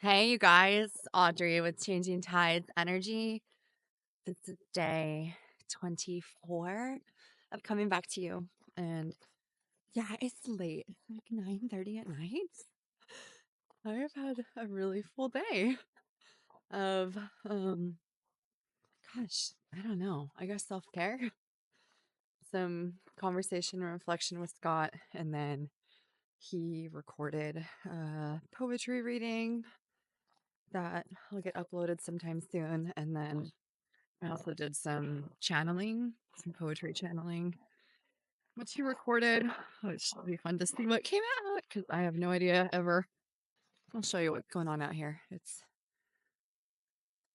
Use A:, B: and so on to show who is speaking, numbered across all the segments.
A: Hey, you guys. Audrey with Changing Tides Energy. This is day 24 of coming back to you. And yeah, it's late. It's like 9:30 at night. I have had a really full day of, gosh, I don't know. I guess self-care, some conversation and reflection with Scott, and then he recorded a poetry reading that will get uploaded sometime soon. And then I also did some channeling, some poetry channeling, which he recorded, which will be fun to see what came out because I have no idea ever. I'll show you what's going on out here.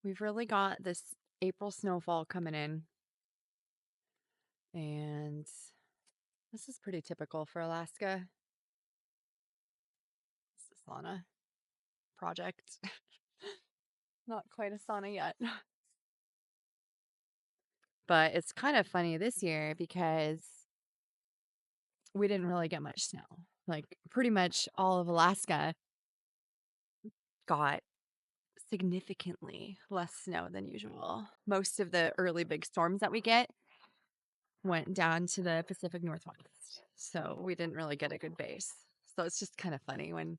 A: We've really got this April snowfall coming in, and this is pretty typical for Alaska. It's a sauna project. Not quite a sauna yet. But it's kind of funny this year because we didn't really get much snow. Like, pretty much all of Alaska got significantly less snow than usual. Most of the early big storms that we get went down to the Pacific Northwest. So we didn't really get a good base. So it's just kind of funny when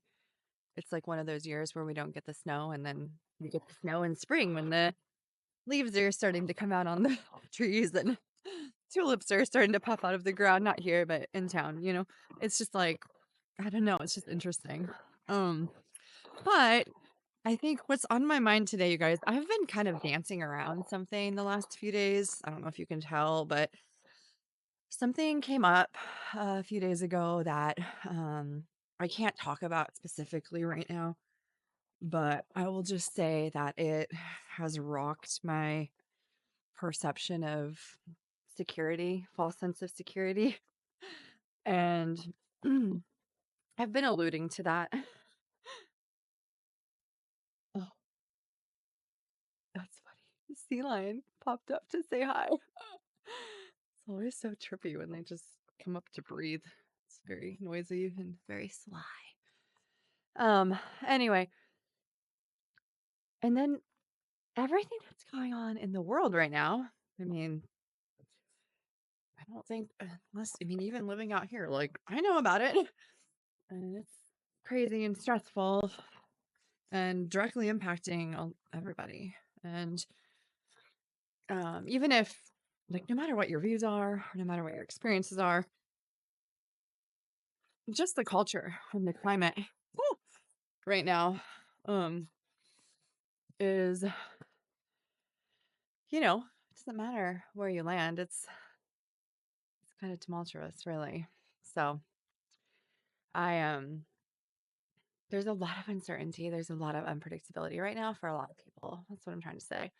A: it's like one of those years where we don't get the snow and then we get the snow in spring when the leaves are starting to come out on the trees and tulips are starting to pop out of the ground, not here, but in town. It's just like, I don't know, it's just interesting. But I think what's on my mind today, you guys, I've been kind of dancing around something the last few days. I don't know if you can tell, but something came up a few days ago that I can't talk about specifically right now, but I will just say that it has rocked my perception of security, false sense of security. And I've been alluding to that. Oh, that's funny. The sea lion popped up to say hi. It's always so trippy when they just come up to breathe. It's very noisy and very sly. Anyway, and then everything that's going on in the world right now. I mean, I don't think even living out here, like I know about it. And it's crazy and stressful and directly impacting everybody. And even if like no matter what your views are, or no matter what your experiences are, just the culture and the climate whew, right now um is it doesn't matter where you land. It's kind of tumultuous, really. So I there's a lot of uncertainty. There's a lot of unpredictability right now for a lot of people. That's what I'm trying to say.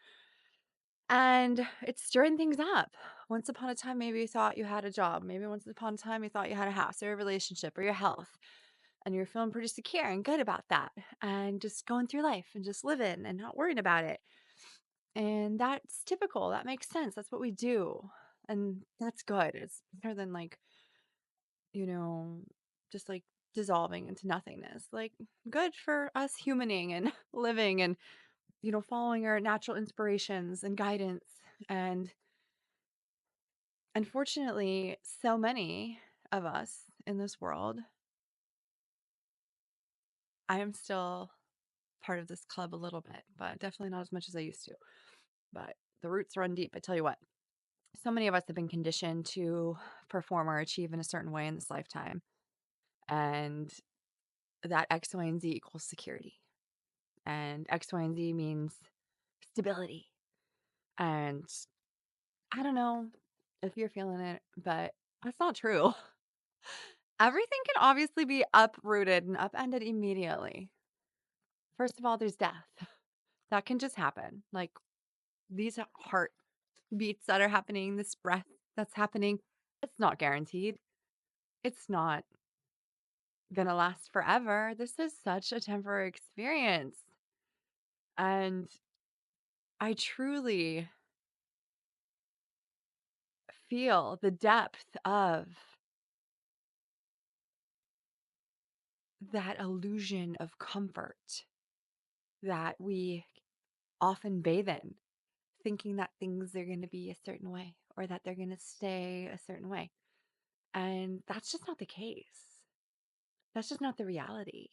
A: And it's stirring things up. Once upon a time, maybe you thought you had a job. Maybe once upon a time, you thought you had a house or a relationship or your health. And you're feeling pretty secure and good about that. And just going through life and just living and not worrying about it. And that's typical. That makes sense. That's what we do. And that's good. It's better than like, you know, just like dissolving into nothingness. Like, good for us humaning and living and, following our natural inspirations and guidance. And unfortunately, so many of us in this world, I am still part of this club a little bit, but definitely not as much as I used to. But the roots run deep. I tell you what, so many of us have been conditioned to perform or achieve in a certain way in this lifetime. And that X, Y, and Z equals security. And X, Y, and Z means stability. And I don't know if you're feeling it, but that's not true. Everything can obviously be uprooted and upended immediately. First of all, there's death. That can just happen. Like these heart beats that are happening, this breath that's happening, it's not guaranteed. It's not going to last forever. This is such a temporary experience. And I truly feel the depth of that illusion of comfort that we often bathe in, thinking that things are going to be a certain way or that they're going to stay a certain way. And that's just not the case. That's just not the reality.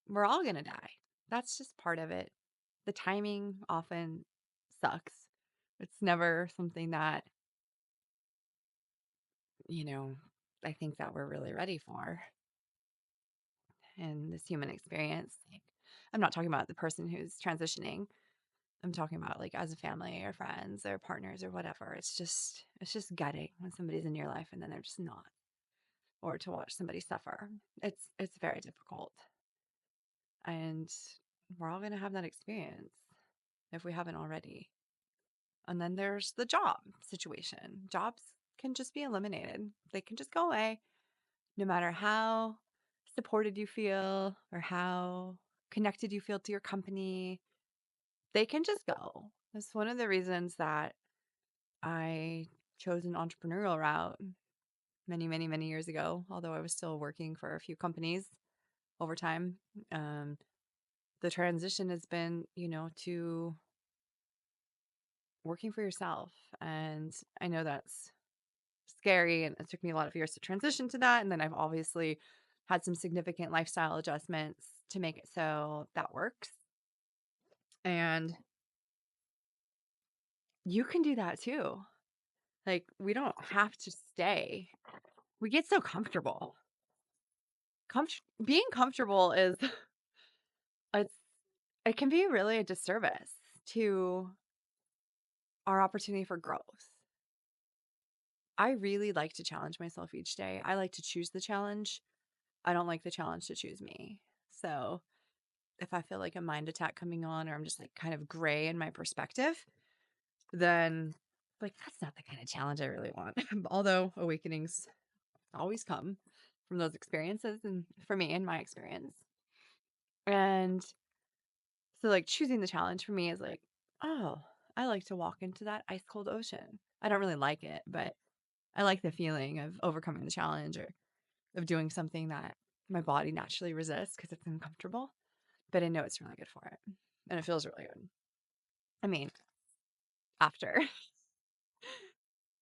A: We're all going to die. That's just part of it. The timing often sucks. It's never something that, you know, I think that we're really ready for in this human experience. Like, I'm not talking about the person who's transitioning. I'm talking about like as a family or friends or partners or whatever. It's just gutting when somebody's in your life and then they're just not. Or to watch somebody suffer. It's very difficult. And we're all going to have that experience if we haven't already. And then there's the job situation. Jobs can just be eliminated. They can just go away no matter how supported you feel or how connected you feel to your company. They can just go. That's one of the reasons that I chose an entrepreneurial route many, many, many years ago, although I was still working for a few companies over time. Um, the transition has been, to working for yourself. And I know that's scary. And it took me a lot of years to transition to that. And then I've obviously had some significant lifestyle adjustments to make it so that works. And you can do that too. Like, we don't have to stay. We get so comfortable. Being comfortable is it's it can be really a disservice to our opportunity for growth. I really like to challenge myself each day. I like to choose the challenge. I don't like the challenge to choose me. So if I feel like a mind attack coming on or I'm just like kind of gray in my perspective, then like that's not the kind of challenge I really want. Although awakenings always come from those experiences and for me in my experience. And so like choosing the challenge for me is like, oh, I like to walk into that ice cold ocean. I don't really like it, but I like the feeling of overcoming the challenge or of doing something that my body naturally resists because it's uncomfortable, but I know it's really good for it and it feels really good. I mean, after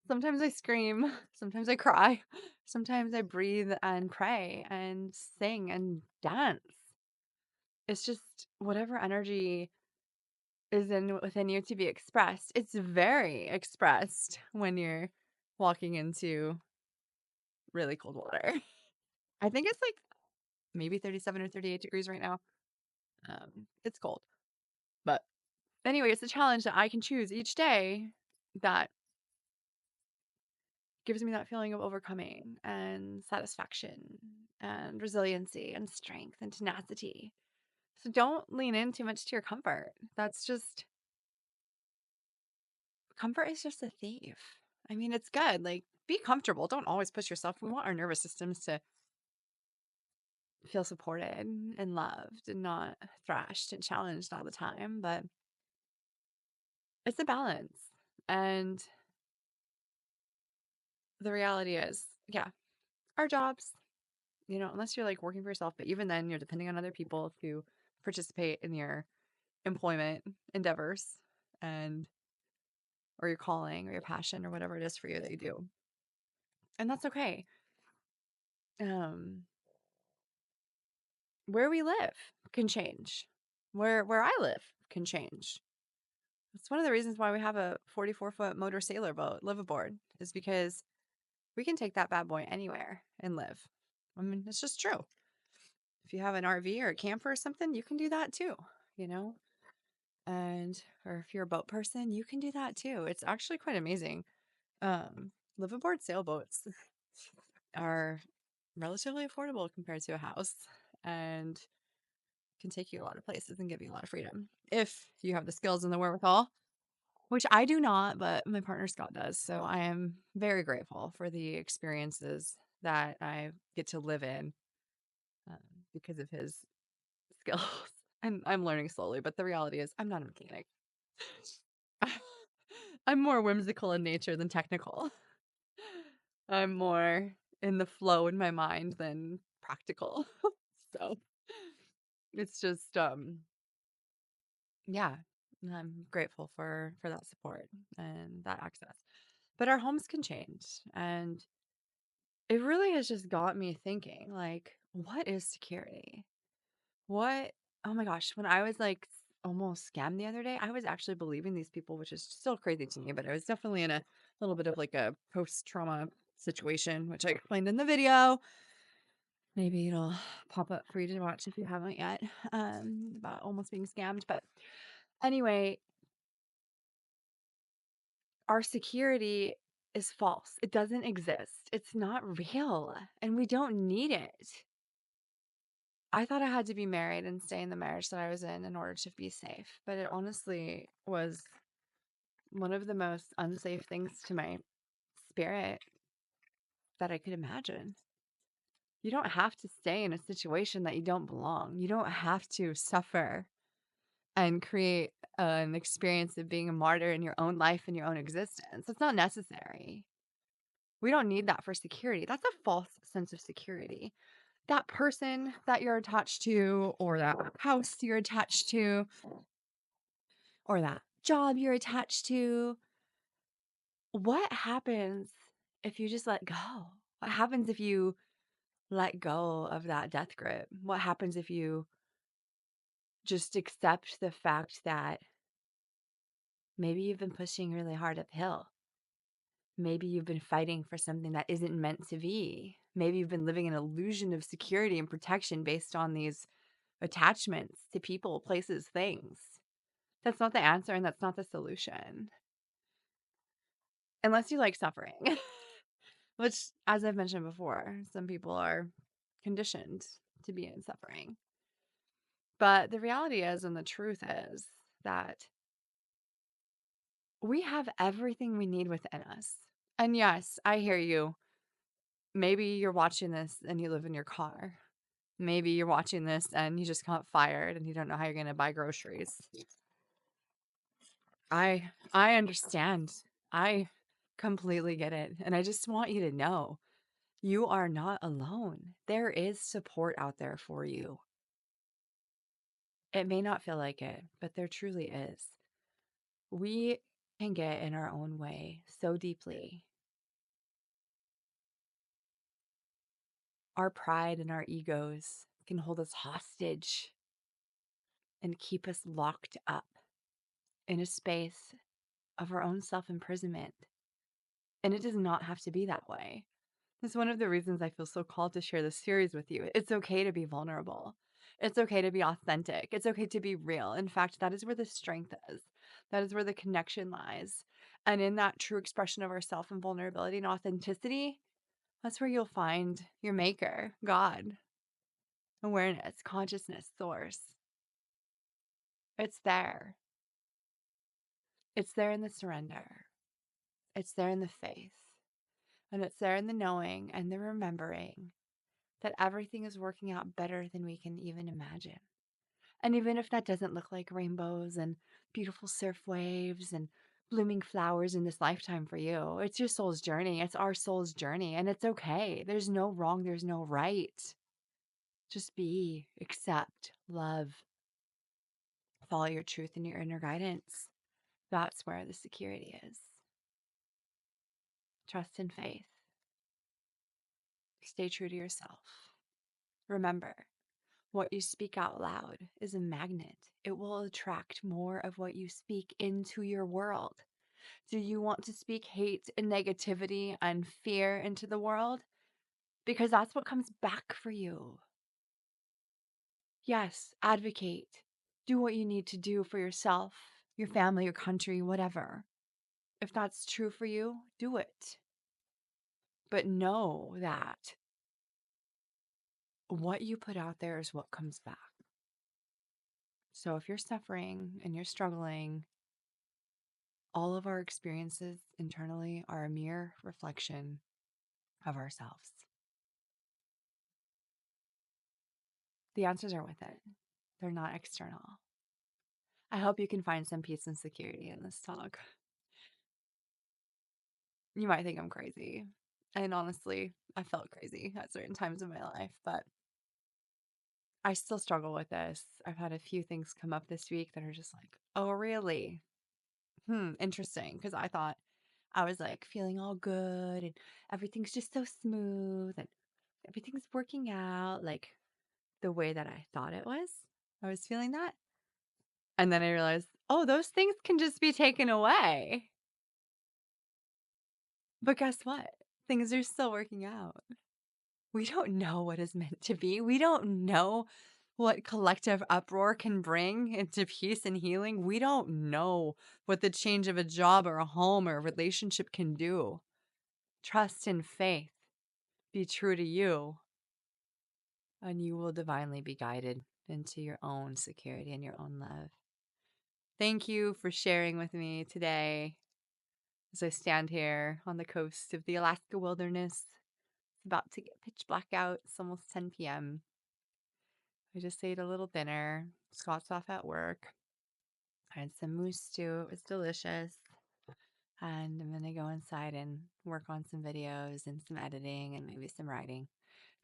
A: sometimes I scream, sometimes I cry, sometimes I breathe and pray and sing and dance. It's just whatever energy is within you to be expressed. It's very expressed when you're walking into really cold water. I think it's like maybe 37 or 38 degrees right now. It's cold. But anyway, it's a challenge that I can choose each day that gives me that feeling of overcoming and satisfaction and resiliency and strength and tenacity. So don't lean in too much to your comfort. Comfort is just a thief. I mean, it's good. Like, be comfortable. Don't always push yourself. We want our nervous systems to feel supported and loved and not thrashed and challenged all the time. But it's a balance. And the reality is, yeah, our jobs, unless you're like working for yourself, but even then you're depending on other people to participate in your employment endeavors and or your calling or your passion or whatever it is for you that you do. And that's okay. Um where we live can change. Where I live can change. It's one of the reasons why we have a 44-foot motor sailor boat live aboard is because we can take that bad boy anywhere and live. I mean, it's just true. If you have an RV or a camper or something, you can do that too, you know? And or if you're a boat person, you can do that too. It's actually quite amazing. Liveaboard sailboats are relatively affordable compared to a house and can take you a lot of places and give you a lot of freedom if you have the skills and the wherewithal, which I do not, but my partner Scott does. So I am very grateful for the experiences that I get to live in um, because of his skills. And I'm learning slowly, but the reality is I'm not a mechanic. I'm more whimsical in nature than technical. I'm more in the flow in my mind than practical. So It's just, yeah, and I'm grateful for that support and that access. But our homes can change, and it really has just got me thinking, like, what is security? What Oh my gosh, when I was, like, almost scammed the other day, I was actually believing these people, which is still crazy to me, but I was definitely in a little bit of, like, a post-trauma situation, which I explained in the video. Maybe it'll pop up for you to watch if you haven't yet, about almost being scammed, but anyway, our security is false. It doesn't exist. It's not real, and we don't need it. I thought I had to be married and stay in the marriage that I was in order to be safe, but it honestly was one of the most unsafe things to my spirit that I could imagine. You don't have to stay in a situation that you don't belong. You don't have to suffer and create an experience of being a martyr in your own life and your own existence. It's not necessary. We don't need that for security. That's a false sense of security. That person that you're attached to, or that house you're attached to, or that job you're attached to, what happens if you just let go? What happens if you let go of that death grip? What happens if you just accept the fact that maybe you've been pushing really hard uphill? Maybe you've been fighting for something that isn't meant to be. Maybe you've been living an illusion of security and protection based on these attachments to people, places, things. That's not the answer and that's not the solution. Unless you like suffering, which, as I've mentioned before, some people are conditioned to be in suffering. But the reality is, and the truth is, that we have everything we need within us. And yes, I hear you. Maybe you're watching this and you live in your car. Maybe you're watching this and you just got fired and you don't know how you're going to buy groceries. I understand. I completely get it. And I just want you to know you are not alone. There is support out there for you. It may not feel like it, but there truly is. We can get in our own way so deeply. Our pride and our egos can hold us hostage and keep us locked up in a space of our own self imprisonment. And it does not have to be that way. It's one of the reasons I feel so called to share this series with you. It's okay to be vulnerable. It's okay to be authentic. It's okay to be real. In fact, that is where the strength is. That is where the connection lies. And in that true expression of ourself and vulnerability and authenticity, that's where you'll find your maker, God, awareness, consciousness, source. It's there. It's there in the surrender. It's there in the faith. And it's there in the knowing and the remembering that everything is working out better than we can even imagine. And even if that doesn't look like rainbows and beautiful surf waves and blooming flowers in this lifetime for you, it's your soul's journey. It's our soul's journey. And it's okay. There's no wrong. There's no right. Just be, accept, love, follow your truth and your inner guidance. That's where the security is. Trust and faith. Stay true to yourself. Remember, what you speak out loud is a magnet. It will attract more of what you speak into your world. Do you want to speak hate and negativity and fear into the world? Because that's what comes back for you. Yes, advocate. Do what you need to do for yourself, your family, your country, whatever. If that's true for you, do it. But know that what you put out there is what comes back. So if you're suffering and you're struggling, all of our experiences internally are a mere reflection of ourselves. The answers are within, they're not external. I hope you can find some peace and security in this talk. You might think I'm crazy. And honestly, I felt crazy at certain times in my life, but I still struggle with this. I've had a few things come up this week that are just like, oh, really? Interesting. Because I thought I was like feeling all good and everything's just so smooth and everything's working out like the way that I thought it was. I was feeling that. And then I realized, oh, those things can just be taken away. But guess what? Things are still working out. We don't know what is meant to be. We don't know what collective uproar can bring into peace and healing. We don't know what the change of a job or a home or a relationship can do. Trust and faith. Be true to you, and you will divinely be guided into your own security and your own love. Thank you for sharing with me today as I stand here on the coast of the Alaska wilderness. It's about to get pitch black out. It's almost 10 p.m. I just ate a little dinner. Scott's off at work. I had some moose stew. It was delicious. And I'm going to go inside and work on some videos and some editing and maybe some writing.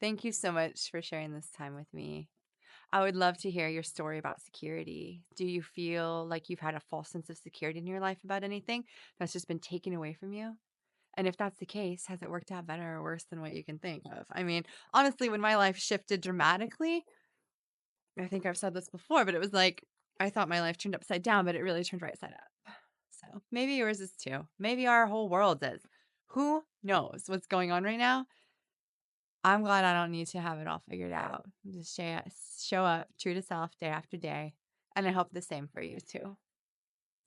A: Thank you so much for sharing this time with me. I would love to hear your story about security. Do you feel like you've had a false sense of security in your life about anything that's just been taken away from you? And if that's the case, has it worked out better or worse than what you can think of? I mean, honestly, when my life shifted dramatically, I think I've said this before, but it was like I thought my life turned upside down, but it really turned right side up. So maybe yours is too. Maybe our whole world is. Who knows what's going on right now? I'm glad I don't need to have it all figured out. Just show up true to self day after day. And I hope the same for you too.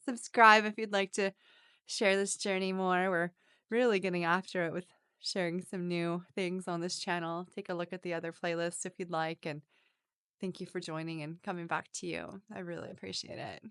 A: Subscribe if you'd like to share this journey more. We're really getting after it with sharing some new things on this channel. Take a look at the other playlists if you'd like. And thank you for joining and coming back to you. I really appreciate it.